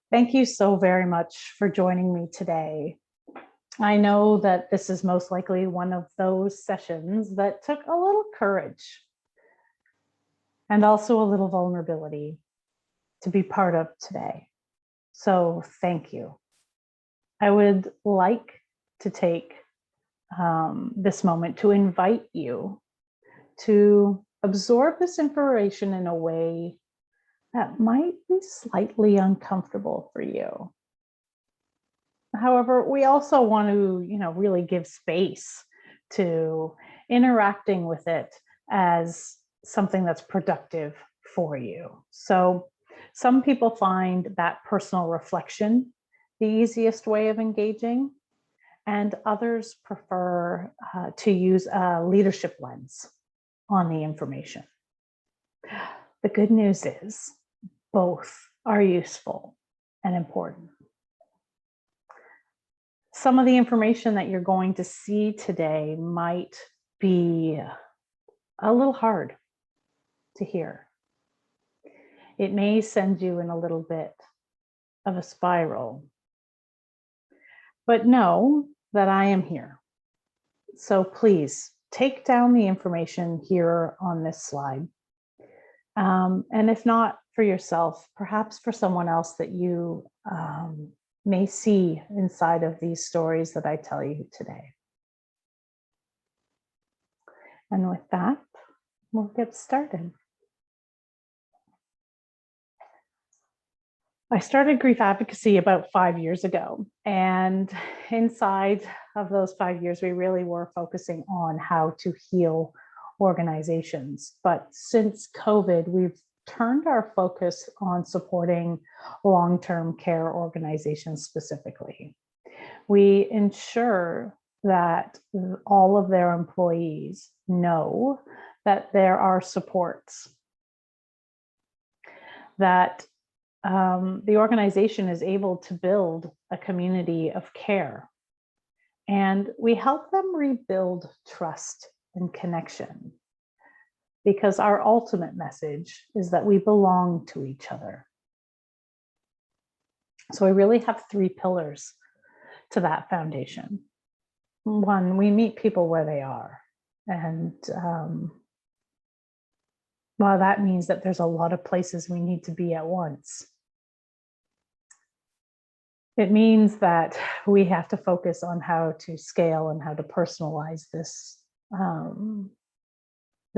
Thank you so very much for joining me today. I know that this is most likely one of those sessions that took a little courage and also a little vulnerability to be part of today. So thank you. I would like to take this moment to invite you to absorb this information in a way that might be slightly uncomfortable for you. However, we also want to, really give space to interacting with it as something that's productive for you. So some people find that personal reflection the easiest way of engaging, and others prefer to use a leadership lens on the information. The good news is both are useful and important. Some of the information that you're going to see today might be a little hard to hear. It may send you in a little bit of a spiral, but know that I am here. So please take down the information here on this slide. And if not for yourself, perhaps for someone else that you may see inside of these stories that I tell you today. And with that, we'll get started. I started grief advocacy about 5 years ago, and inside of those 5 years, we really were focusing on how to heal organizations. But since COVID, we've turned our focus on supporting long-term care organizations specifically. We ensure that all of their employees know that there are supports, that the organization is able to build a community of care, and we help them rebuild trust and connection, because our ultimate message is that we belong to each other. So we really have 3 pillars to that foundation. One, we meet people where they are. And well, that means that there's a lot of places we need to be at once. It means that we have to focus on how to scale and how to personalize this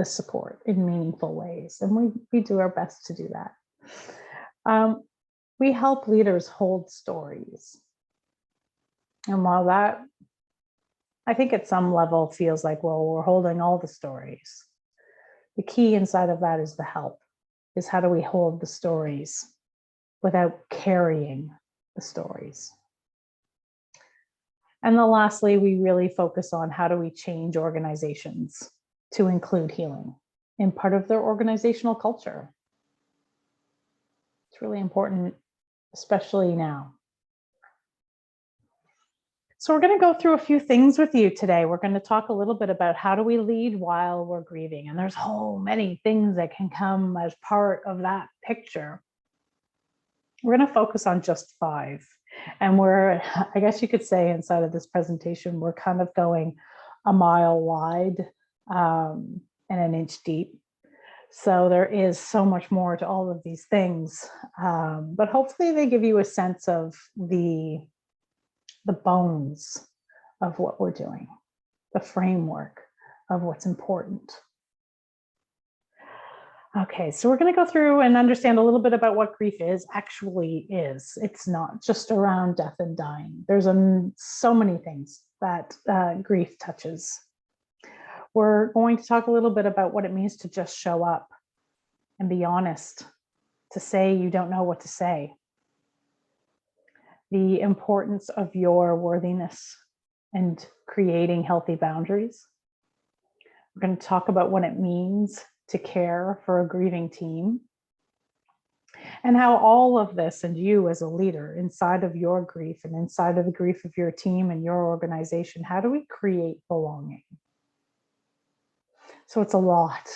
support in meaningful ways. And we do our best to do that. We help leaders hold stories. And while that, I think at some level feels like, well, we're holding all the stories, the key inside of that is the help, is how do we hold the stories without carrying the stories. And then lastly, we really focus on how do we change organizations to include healing in part of their organizational culture. It's really important, especially now. So we're going to go through a few things with you today. We're going to talk a little bit about how do we lead while we're grieving. And there's so many things that can come as part of that picture. We're going to focus on just 5. And I guess you could say inside of this presentation, we're kind of going a mile wide and an inch deep. So there is so much more to all of these things. But hopefully they give you a sense of the bones of what we're doing, the framework of what's important. Okay, so we're going to go through and understand a little bit about what grief actually is. It's not just around death and dying. There's so many things that grief touches. We're going to talk a little bit about what it means to just show up and be honest, to say you don't know what to say. The importance of your worthiness and creating healthy boundaries. We're going to talk about what it means to care for a grieving team, and how all of this, and you as a leader inside of your grief and inside of the grief of your team and your organization, how do we create belonging? So it's a lot,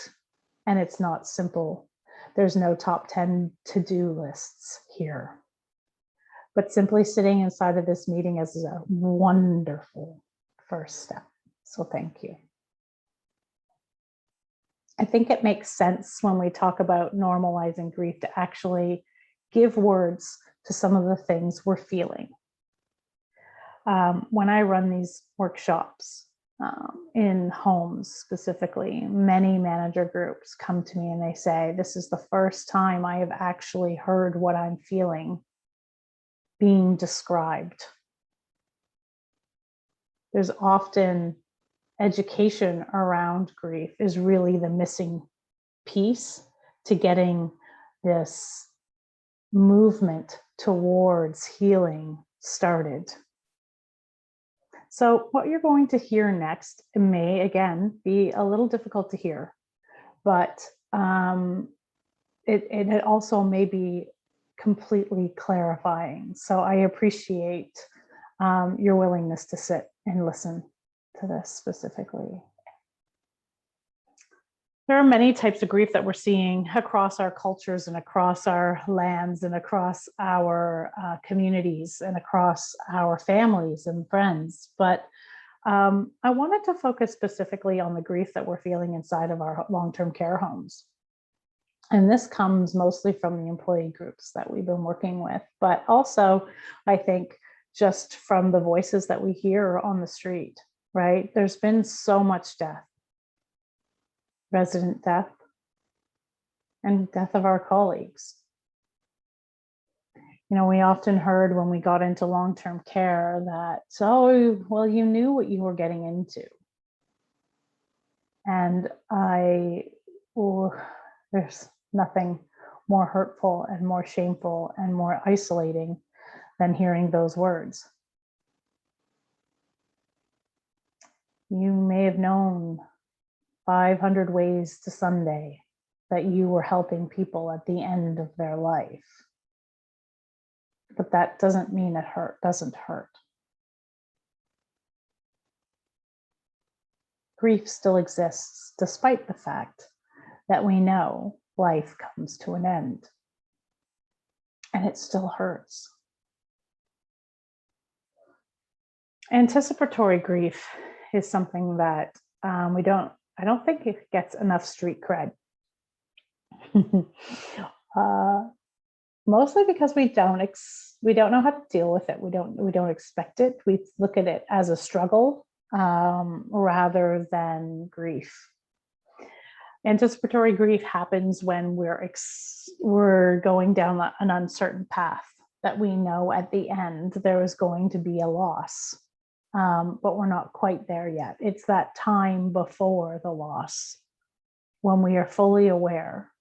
and it's not simple. There's no top 10 to-do lists here. But simply sitting inside of this meeting is a wonderful first step. So thank you. I think it makes sense when we talk about normalizing grief to actually give words to some of the things we're feeling. When I run these workshops in homes specifically, many manager groups come to me and they say, this is the first time I have actually heard what I'm feeling being described. There's often education around grief is really the missing piece to getting this movement towards healing started. So what you're going to hear next may, again, be a little difficult to hear, but it also may be completely clarifying. So I appreciate your willingness to sit and listen to this specifically. There are many types of grief that we're seeing across our cultures and across our lands and across our communities and across our families and friends. But I wanted to focus specifically on the grief that we're feeling inside of our long-term care homes. And this comes mostly from the employee groups that we've been working with, but also I think just from the voices that we hear on the street, right? There's been so much death. Resident death, and death of our colleagues. You know, we often heard when we got into long-term care that, oh, well, you knew what you were getting into. And there's nothing more hurtful and more shameful and more isolating than hearing those words. You may have known 500 ways to Sunday that you were helping people at the end of their life. But that doesn't mean it doesn't hurt. Grief still exists despite the fact that we know life comes to an end. And it still hurts. Anticipatory grief is something that I don't think it gets enough street cred. Mostly because we don't know how to deal with it. We don't expect it. We look at it as a struggle rather than grief. Anticipatory grief happens when we're going down an uncertain path that we know at the end there is going to be a loss. But we're not quite there yet. It's that time before the loss when we are fully aware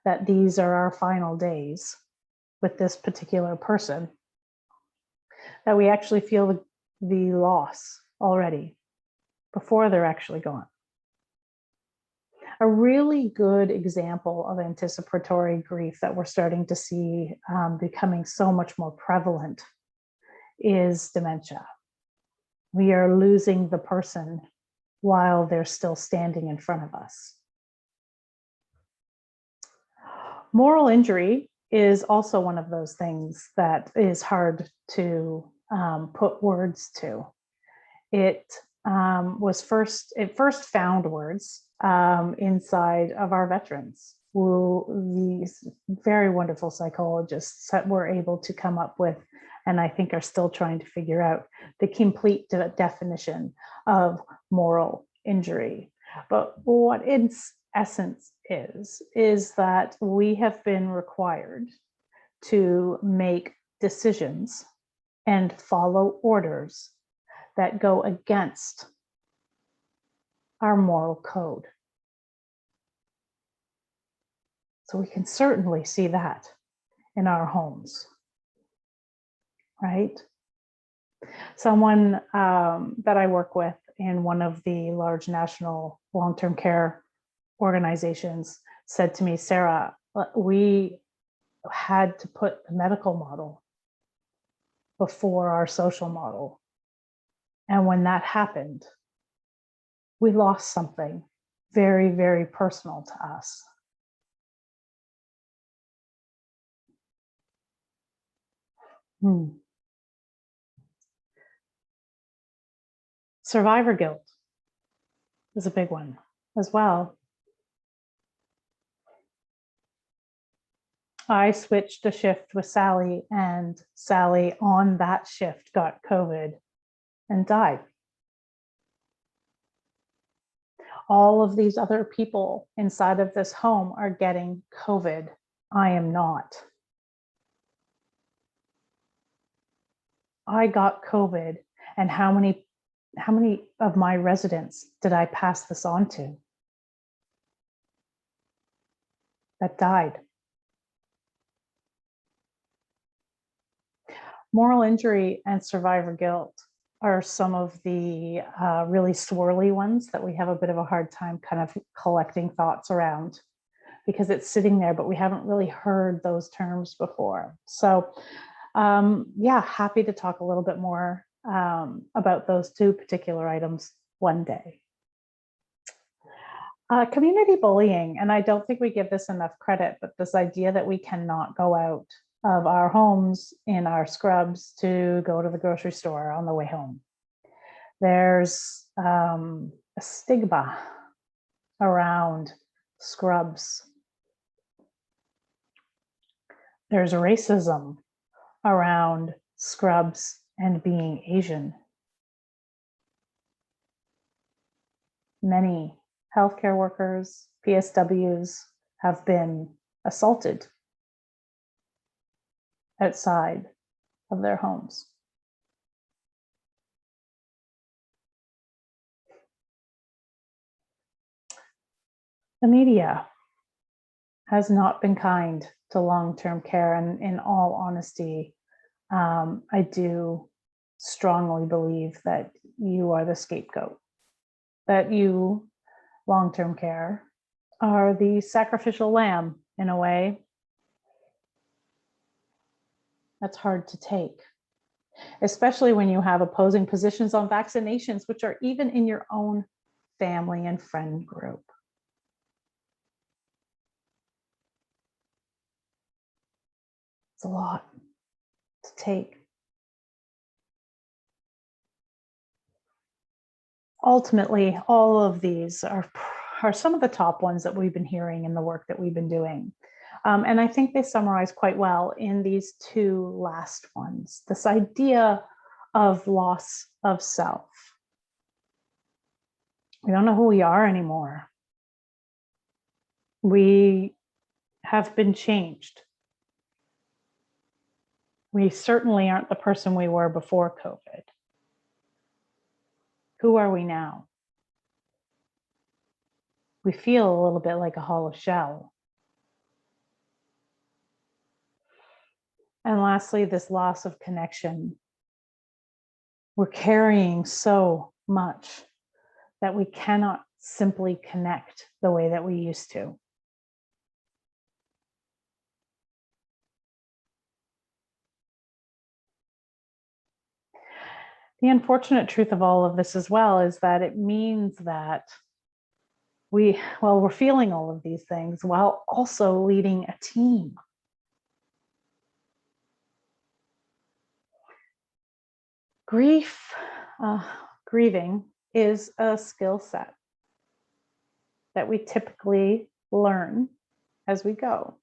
that these are our final days with this particular person, that we actually feel the loss already before they're actually gone. A really good example of anticipatory grief that we're starting to see becoming so much more prevalent is dementia. We are losing the person while they're still standing in front of us. Moral injury is also one of those things that is hard to put words to. It first found words inside of our veterans, who these very wonderful psychologists that were able to come up with, and I think are still trying to figure out the complete definition of moral injury. But what its essence is that we have been required to make decisions and follow orders that go against our moral code. So we can certainly see that in our homes, right? Someone that I work with in one of the large national long-term care organizations said to me, Sarah, we had to put the medical model before our social model. And when that happened, we lost something very, very personal to us. Hmm. Survivor guilt is a big one as well. I switched a shift with Sally, and Sally on that shift got COVID and died. All of these other people inside of this home are getting COVID. I am not. I got COVID, and how many of my residents did I pass this on to that died? Moral injury and survivor guilt are some of the really swirly ones that we have a bit of a hard time kind of collecting thoughts around, because it's sitting there, but we haven't really heard those terms before. So yeah, happy to talk a little bit more about those two particular items one day. Community bullying, and I don't think we give this enough credit, but this idea that we cannot go out of our homes in our scrubs to go to the grocery store on the way home. There's a stigma around scrubs. There's racism around scrubs and being Asian. Many healthcare workers, PSWs, have been assaulted outside of their homes. The media has not been kind to long-term care, and in all honesty, I do strongly believe that you are the scapegoat, that you, long-term care, are the sacrificial lamb in a way. That's hard to take, especially when you have opposing positions on vaccinations, which are even in your own family and friend group. It's a lot to take. Ultimately, all of these are some of the top ones that we've been hearing in the work that we've been doing. And I think they summarize quite well in these two last ones, this idea of loss of self. We don't know who we are anymore. We have been changed. We certainly aren't the person we were before COVID. Who are we now? We feel a little bit like a hollow shell. And lastly, this loss of connection. We're carrying so much that we cannot simply connect the way that we used to. The unfortunate truth of all of this as well is that it means that we're feeling all of these things while also leading a team. Grieving is a skill set that we typically learn as we go.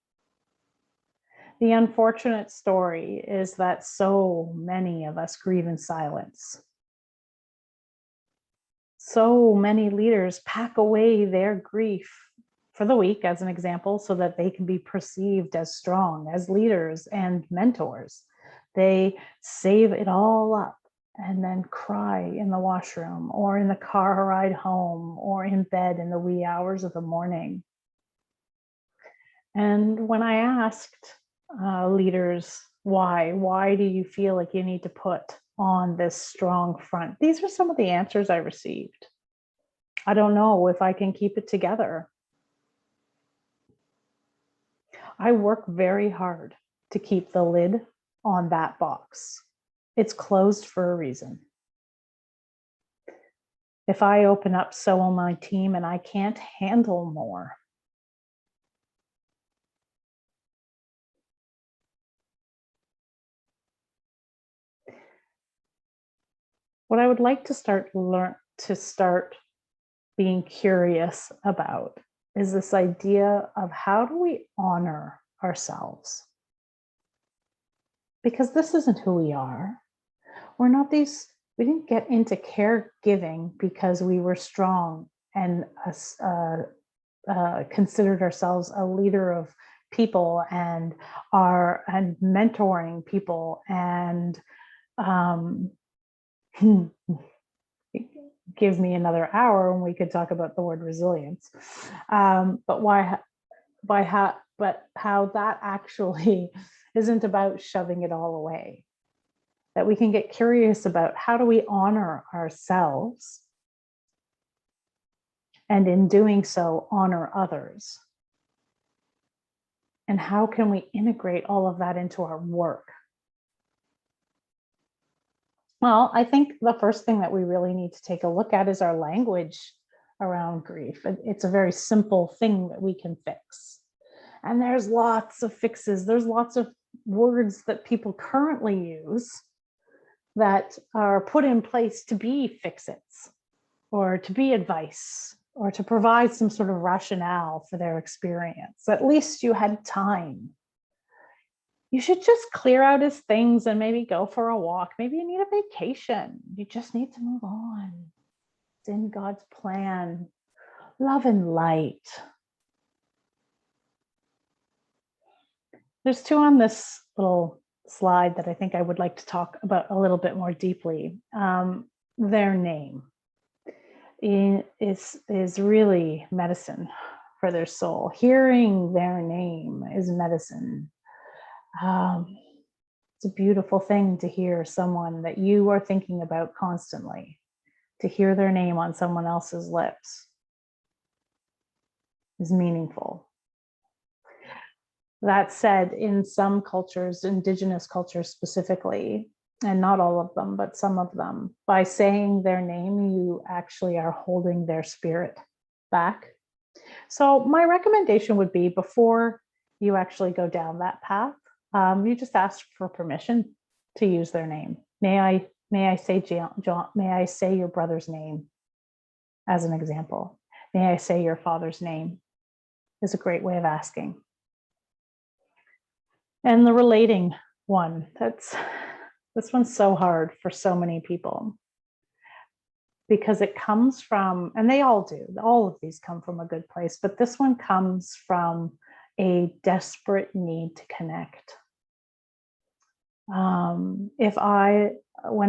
The unfortunate story is that so many of us grieve in silence. So many leaders pack away their grief for the week, as an example, so that they can be perceived as strong, as leaders and mentors. They save it all up and then cry in the washroom or in the car ride home or in bed in the wee hours of the morning. And when I asked leaders, why do you feel like you need to put on this strong front? These are some of the answers I received. I don't know if I can keep it together. I work very hard to keep the lid on that box. It's closed for a reason. If I open up, so will my team, and I can't handle more. What I would like to start being curious about is this idea of how do we honor ourselves? Because this isn't who we are. We're not these, we didn't get into caregiving because we were strong and considered ourselves a leader of people and mentoring people and give me another hour and we could talk about the word resilience. But how that actually isn't about shoving it all away. That we can get curious about how do we honor ourselves, and in doing so, honor others. And how can we integrate all of that into our work? Well, I think the first thing that we really need to take a look at is our language around grief. It's a very simple thing that we can fix. And there's lots of fixes. There's lots of words that people currently use that are put in place to be fix-its or to be advice or to provide some sort of rationale for their experience. At least you had time. You should just clear out his things and maybe go for a walk. Maybe you need a vacation. You just need to move on. It's in God's plan. Love and light. There's two on this little slide that I think I would like to talk about a little bit more deeply. Their name is really medicine for their soul. Hearing their name is medicine. It's a beautiful thing to hear someone that you are thinking about constantly, to hear their name on someone else's lips is meaningful. That said, in some cultures, indigenous cultures specifically, and not all of them, but some of them, by saying their name, you actually are holding their spirit back. So my recommendation would be, before you actually go down that path, you just ask for permission to use their name. May I say John? May I say your brother's name as an example? May I say your father's name? Is a great way of asking. And the relating one, this one's so hard for so many people, because it comes from, and they all do, all of these come from a good place, but this one comes from a desperate need to connect. When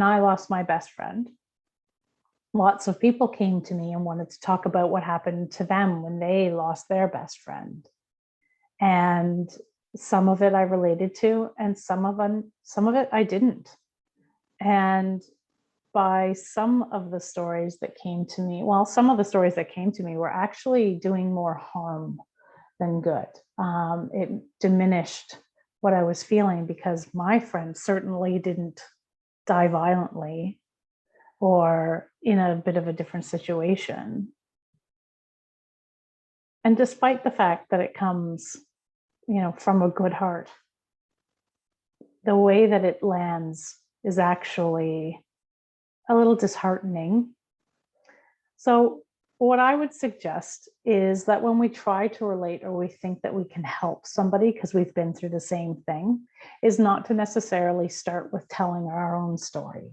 I lost my best friend, lots of people came to me and wanted to talk about what happened to them when they lost their best friend. And some of it I related to, and some of it I didn't. And by some of the stories that came to me, some of the stories that came to me were actually doing more harm than good. It diminished what I was feeling, because my friend certainly didn't die violently or in a bit of a different situation. And despite the fact that it comes, from a good heart, the way that it lands is actually a little disheartening. So what I would suggest is that when we try to relate, or we think that we can help somebody because we've been through the same thing, is not to necessarily start with telling our own story.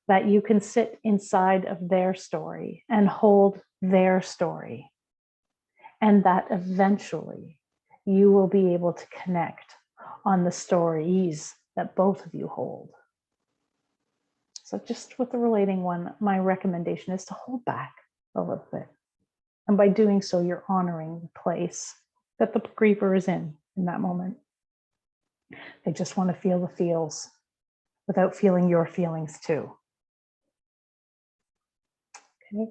That you can sit inside of their story and hold their story. And that eventually you will be able to connect on the stories that both of you hold. So just with the relating one, my recommendation is to hold back a little bit. And by doing so, you're honoring the place that the griever is in that moment. They just want to feel the feels without feeling your feelings too. Okay.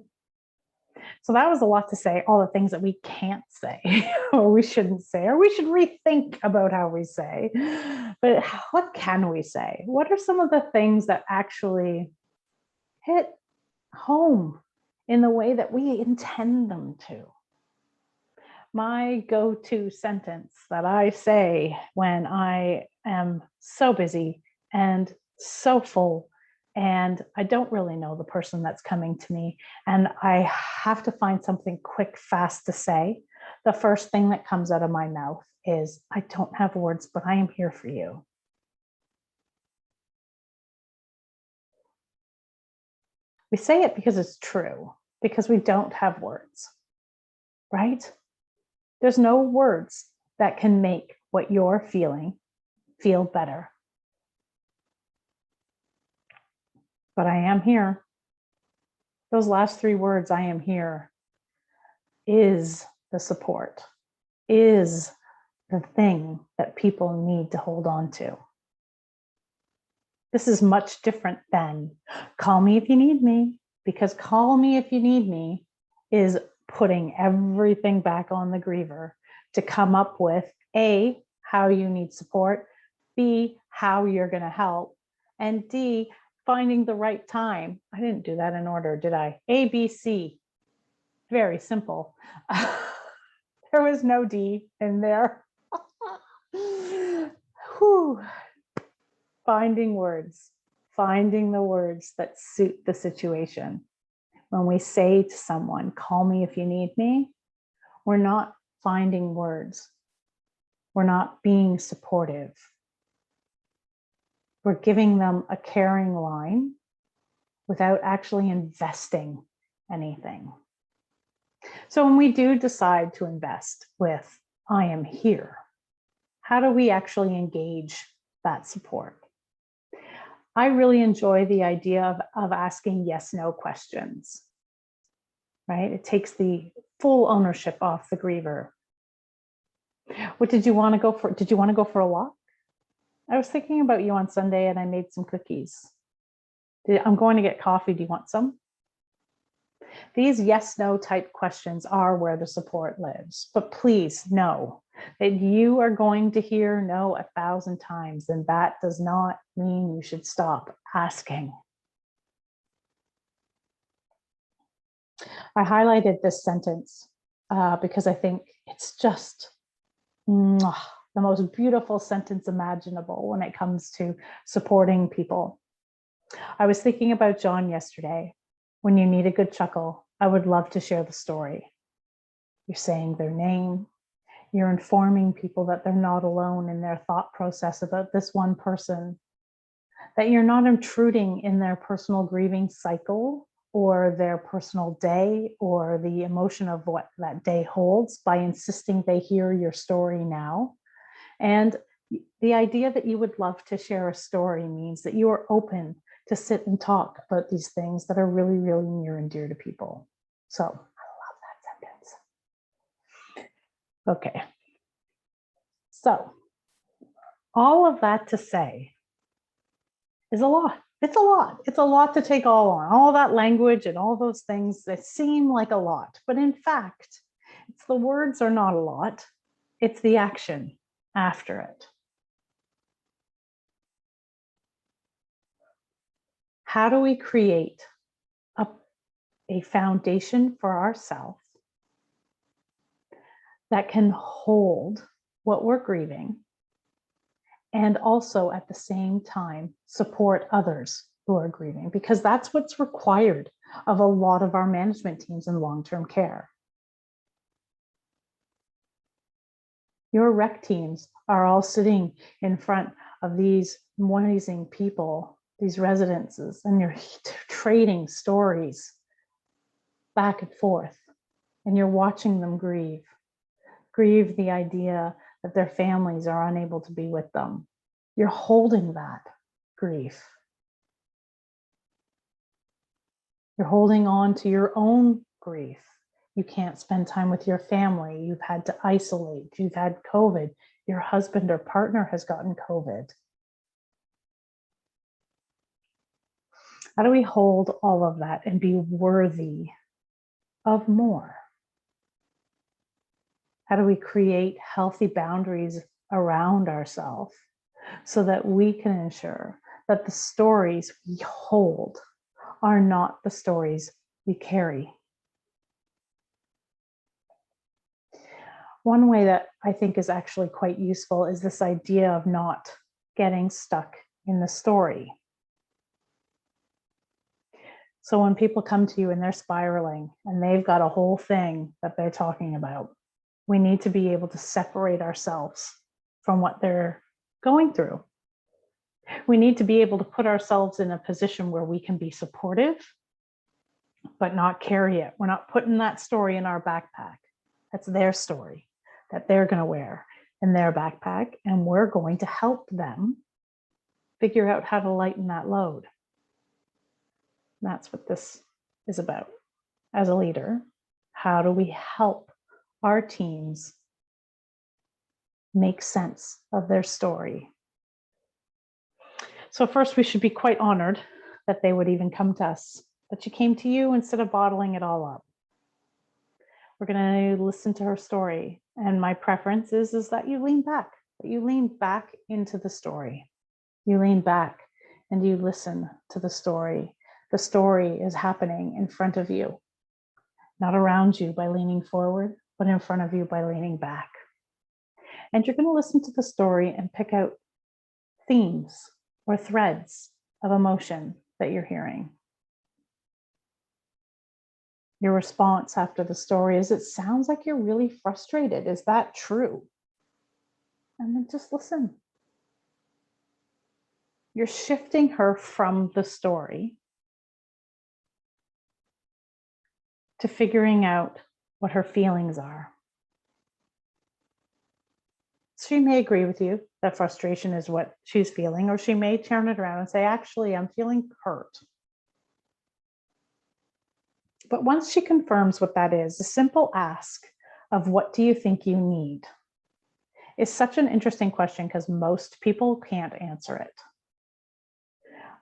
So that was a lot to say, all the things that we can't say or we shouldn't say, or we should rethink about how we say. But what can we say? What are some of the things that actually hit home in the way that we intend them to? My go-to sentence that I say when I am so busy and so full and I don't really know the person that's coming to me, and I have to find something quick, fast to say, the first thing that comes out of my mouth is, I don't have words, but I am here for you. We say it because it's true, because we don't have words, right? There's no words that can make what you're feeling feel better. But I am here. Those last 3 words, I am here, is the support, is the thing that people need to hold on to. This is much different than call me if you need me, because call me if you need me is putting everything back on the griever to come up with A, how you need support, B, how you're going to help, and D, finding the right time. I didn't do that in order, did I? A, B, C. Very simple. There was no D in there. Whew. Finding words, finding the words that suit the situation. When we say to someone, call me if you need me, we're not finding words. We're not being supportive. We're giving them a caring line without actually investing anything. So when we do decide to invest with, I am here, how do we actually engage that support? I really enjoy the idea of asking yes/no questions, right? It takes the full ownership off the griever. What did you want to go for? Did you want to go for a walk? I was thinking about you on Sunday and I made some cookies. I'm going to get coffee. Do you want some? These yes/no type questions are where the support lives. But please know that you are going to hear no 1,000 times, and that does not mean you should stop asking. I highlighted this sentence because I think it's just the most beautiful sentence imaginable when it comes to supporting people. I was thinking about John yesterday. When you need a good chuckle, I would love to share the story. You're saying their name. You're informing people that they're not alone in their thought process about this one person, that you're not intruding in their personal grieving cycle or their personal day or the emotion of what that day holds by insisting they hear your story now. And the idea that you would love to share a story means that you are open to sit and talk about these things that are really, really near and dear to people. So I love that sentence. Okay. So all of that to say is a lot. It's a lot. It's a lot to take all on. All that language and all those things that seem like a lot. But in fact, it's the words are not a lot. It's the action after it. How do we create a foundation for ourselves that can hold what we're grieving and also at the same time support others who are grieving? Because that's what's required of a lot of our management teams in long-term care. Your rec teams are all sitting in front of these amazing people, these residences, and you're trading stories back and forth, and you're watching them grieve the idea that their families are unable to be with them. You're holding that grief. You're holding on to your own grief. You can't spend time with your family. You've had to isolate. You've had COVID. Your husband or partner has gotten COVID. How do we hold all of that and be worthy of more? How do we create healthy boundaries around ourselves so that we can ensure that the stories we hold are not the stories we carry? One way that I think is actually quite useful is this idea of not getting stuck in the story. So when people come to you and they're spiraling and they've got a whole thing that they're talking about, we need to be able to separate ourselves from what they're going through. We need to be able to put ourselves in a position where we can be supportive, but not carry it. We're not putting that story in our backpack. That's their story that they're going to wear in their backpack. And we're going to help them figure out how to lighten that load. That's what this is about. As a leader, how do we help our teams make sense of their story? So first, we should be quite honored that they would even come to us, that she came to you instead of bottling it all up. We're going to listen to her story. And my preference is that you lean back, that you lean back into the story. You lean back and you listen to the story. The story is happening in front of you, not around you by leaning forward, but in front of you by leaning back. And you're going to listen to the story and pick out themes or threads of emotion that you're hearing. Your response after the story is, it sounds like you're really frustrated. Is that true? And then just listen. You're shifting her from the story to figuring out what her feelings are. She may agree with you that frustration is what she's feeling, or she may turn it around and say, actually, I'm feeling hurt. But once she confirms what that is, a simple ask of what do you think you need is such an interesting question because most people can't answer it.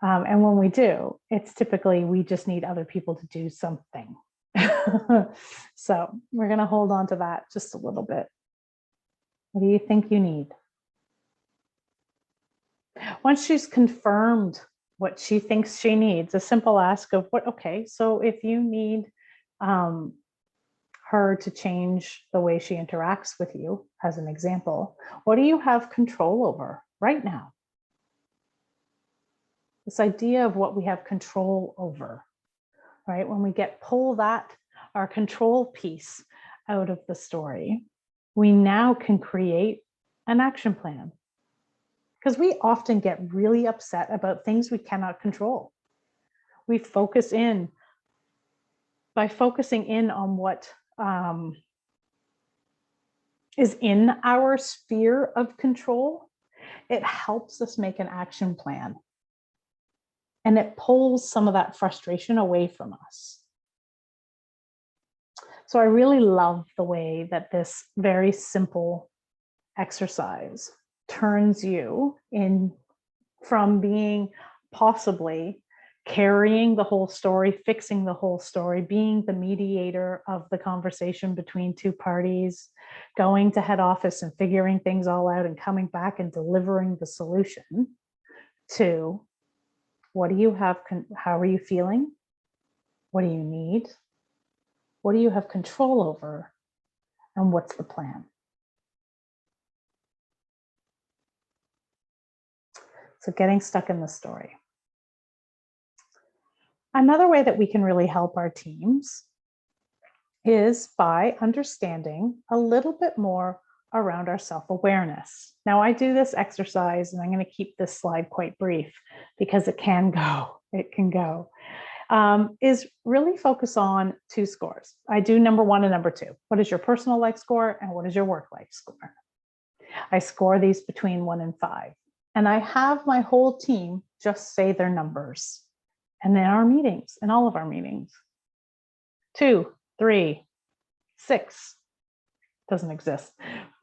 And when we do, it's typically we just need other people to do something. So we're going to hold on to that just a little bit. What do you think you need? Once she's confirmed what she thinks she needs, a simple ask of what, okay, so if you need her to change the way she interacts with you, as an example, what do you have control over right now? This idea of what we have control over, right? When we pull our control piece out of the story, we now can create an action plan. Because we often get really upset about things we cannot control. We focus in, by focusing in on what is in our sphere of control, it helps us make an action plan. And it pulls some of that frustration away from us. So I really love the way that this very simple exercise turns you in from being possibly carrying the whole story, fixing the whole story, being the mediator of the conversation between two parties, going to head office and figuring things all out and coming back and delivering the solution, to what do you have, how are you feeling? What do you need? What do you have control over? And what's the plan? So getting stuck in the story. Another way that we can really help our teams is by understanding a little bit more around our self-awareness. Now, I do this exercise, and I'm going to keep this slide quite brief because it can go, is really focus on two scores. I do number 1 and number 2. What is your personal life score and what is your work life score? I score these between 1 and 5. And I have my whole team just say their numbers. And in our meetings, in all of our meetings, 2, 3, 6, doesn't exist.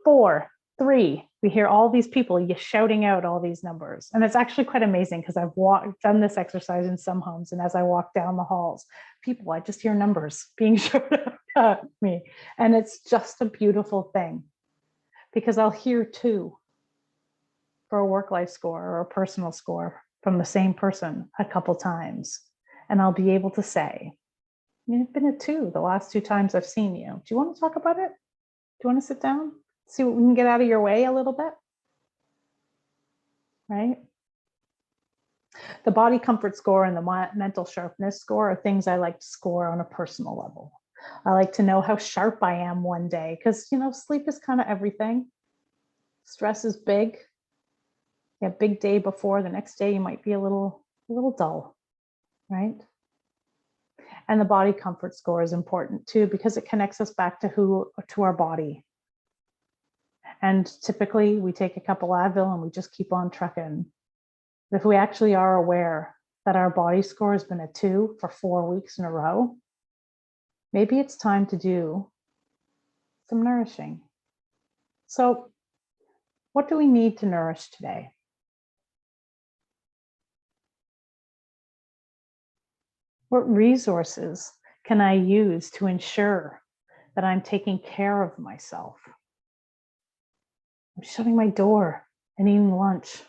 4, 3, we hear all these people shouting out all these numbers. And it's actually quite amazing because I've done this exercise in some homes. And as I walk down the halls, I just hear numbers being shouted at me. And it's just a beautiful thing because I'll hear 2 for a work life score or a personal score from the same person a couple times. And I'll be able to say, you've been a 2 the last 2 times I've seen you. Do you want to talk about it? Do you want to sit down? See what we can get out of your way a little bit? Right? The body comfort score and the mental sharpness score are things I like to score on a personal level. I like to know how sharp I am one day because, sleep is kind of everything. Stress is big. Yeah, big day before, the next day you might be a little dull, right? And the body comfort score is important too because it connects us back to our body. And typically we take a couple Advil and we just keep on trucking. But if we actually are aware that our body score has been a 2 for 4 weeks in a row, maybe it's time to do some nourishing. So what do we need to nourish today? What resources can I use to ensure that I'm taking care of myself? I'm shutting my door and eating lunch.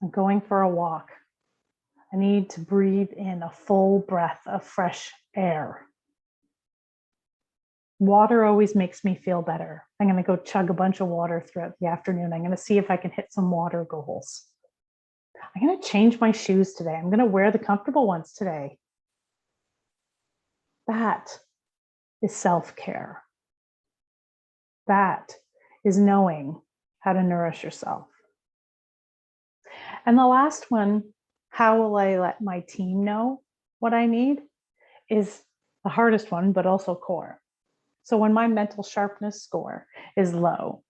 I'm going for a walk. I need to breathe in a full breath of fresh air. Water always makes me feel better. I'm going to go chug a bunch of water throughout the afternoon. I'm going to see if I can hit some water goals. I'm going to change my shoes today. I'm going to wear the comfortable ones today. That is self-care. That is knowing how to nourish yourself. And the last one, how will I let my team know what I need, is the hardest one, but also core. So when my mental sharpness score is low,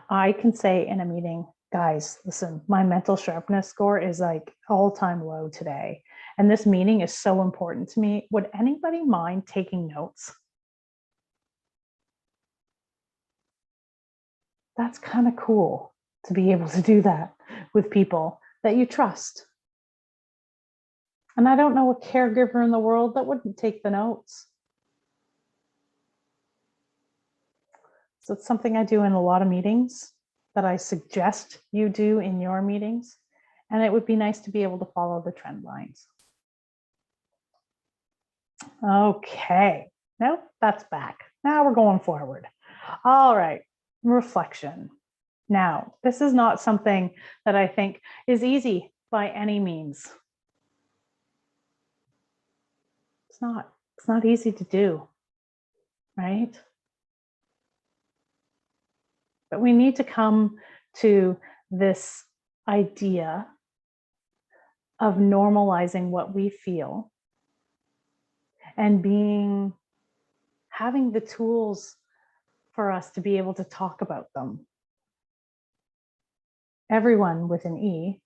I can say in a meeting, guys, listen, my mental sharpness score is like all-time low today. And this meeting is so important to me. Would anybody mind taking notes? That's kind of cool to be able to do that with people that you trust. And I don't know a caregiver in the world that wouldn't take the notes. So it's something I do in a lot of meetings that I suggest you do in your meetings. And it would be nice to be able to follow the trend lines. Okay, no, that's back. Now we're going forward. All right, reflection. Now, this is not something that I think is easy by any means. It's not easy to do, right? But we need to come to this idea of normalizing what we feel and having the tools for us to be able to talk about them. Everyone with an E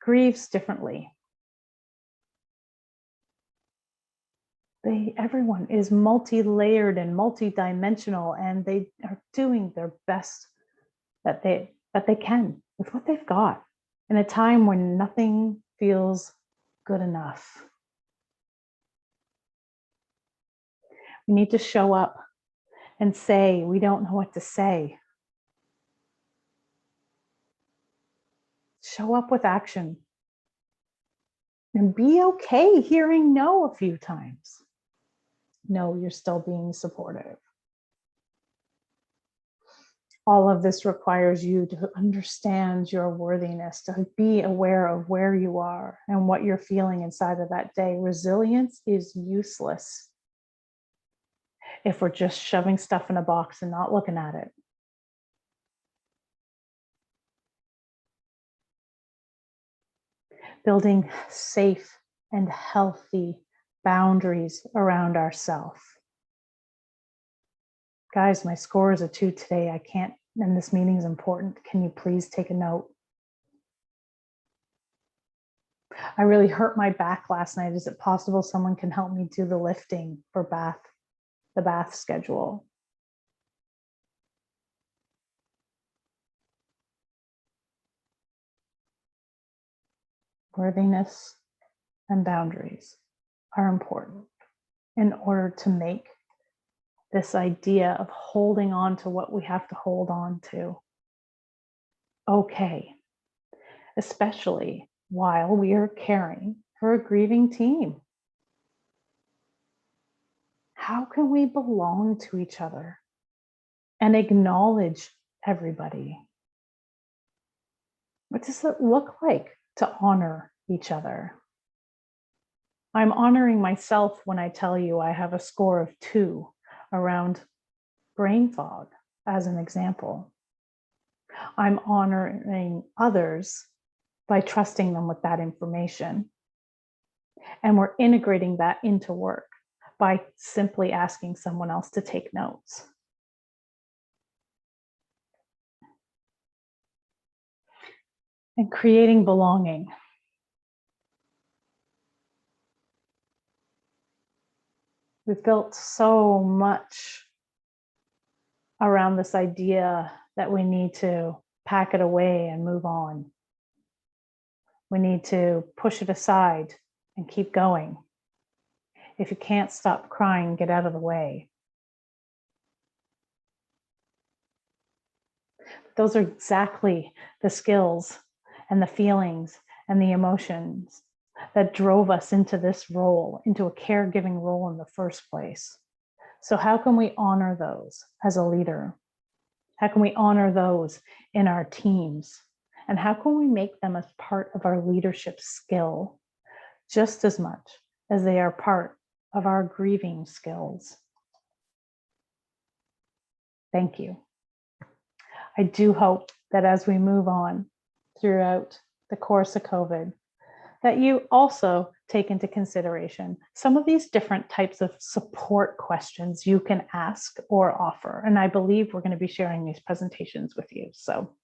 grieves differently. Everyone is multi-layered and multi-dimensional, and they are doing their best that they can with what they've got in a time when nothing feels good enough. We need to show up and say, we don't know what to say. Show up with action. And be okay hearing no a few times. No, you're still being supportive. All of this requires you to understand your worthiness, to be aware of where you are and what you're feeling inside of that day. Resilience is useless if we're just shoving stuff in a box and not looking at it. Building safe and healthy boundaries around ourselves. Guys, my score is a 2 today. I can't, and this meeting is important. Can you please take a note? I really hurt my back last night. Is it possible someone can help me do the lifting for the bath schedule? Worthiness and boundaries are important in order to make this idea of holding on to what we have to hold on to okay, especially while we are caring for a grieving team. How can we belong to each other and acknowledge everybody? What does it look like to honor each other? I'm honoring myself when I tell you I have a score of 2 around brain fog, as an example. I'm honoring others by trusting them with that information. And we're integrating that into work by simply asking someone else to take notes. And creating belonging. We've built so much around this idea that we need to pack it away and move on. We need to push it aside and keep going. If you can't stop crying, get out of the way. Those are exactly the skills and the feelings and the emotions that drove us into this role, into a caregiving role in the first place. So how can we honor those as a leader? How can we honor those in our teams? And how can we make them as part of our leadership skill just as much as they are part of our grieving skills? Thank you. I do hope that as we move on throughout the course of COVID, that you also take into consideration some of these different types of support questions you can ask or offer. And I believe we're going to be sharing these presentations with you. So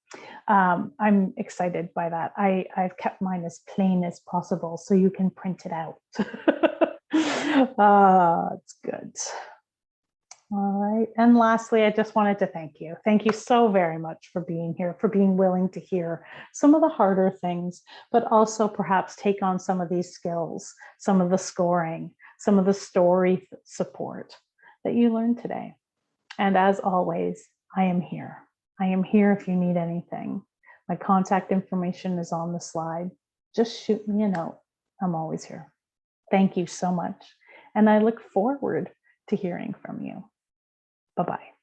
I'm excited by that. I've kept mine as plain as possible so you can print it out. It's good. All right. And lastly, I just wanted to thank you. Thank you so very much for being here, for being willing to hear some of the harder things, but also perhaps take on some of these skills, some of the scoring, some of the story support that you learned today. And as always, I am here. I am here if you need anything. My contact information is on the slide. Just shoot me a note. I'm always here. Thank you so much. And I look forward to hearing from you. Bye-bye.